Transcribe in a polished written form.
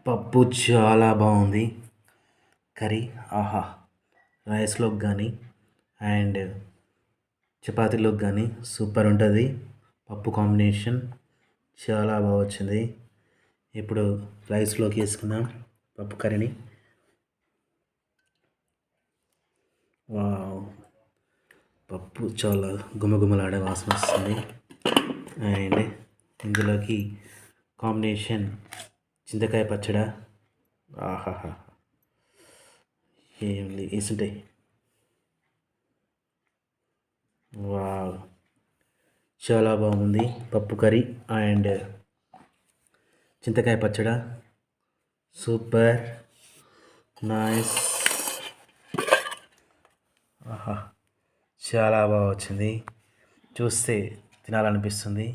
పప్పు చాలా బాగుంది. కర్రీ ఆహా! రైస్‌లోకి కానీ అండ్ చపాతీలోకి కానీ సూపర్ ఉంటుంది. పప్పు కాంబినేషన్ చాలా బాగా వచ్చింది. ఇప్పుడు రైస్‌లోకి వేసుకుందాం పప్పు కర్రీని. వావ్! పప్పు చాలా గుమగుమలాడే వాసన వస్తుంది. అండ్ ఇందులోకి కాంబినేషన్ చింతకాయ పచ్చడి. ఆహాహా! ఏమి వేసుంటాయి. వావ్! చాలా బాగుంది పప్పు కర్రీ అండ్ చింతకాయ పచ్చడి. Super nice. ఆహా! చాలా బాగా వచ్చింది. చూస్తే తినాలనిపిస్తుంది.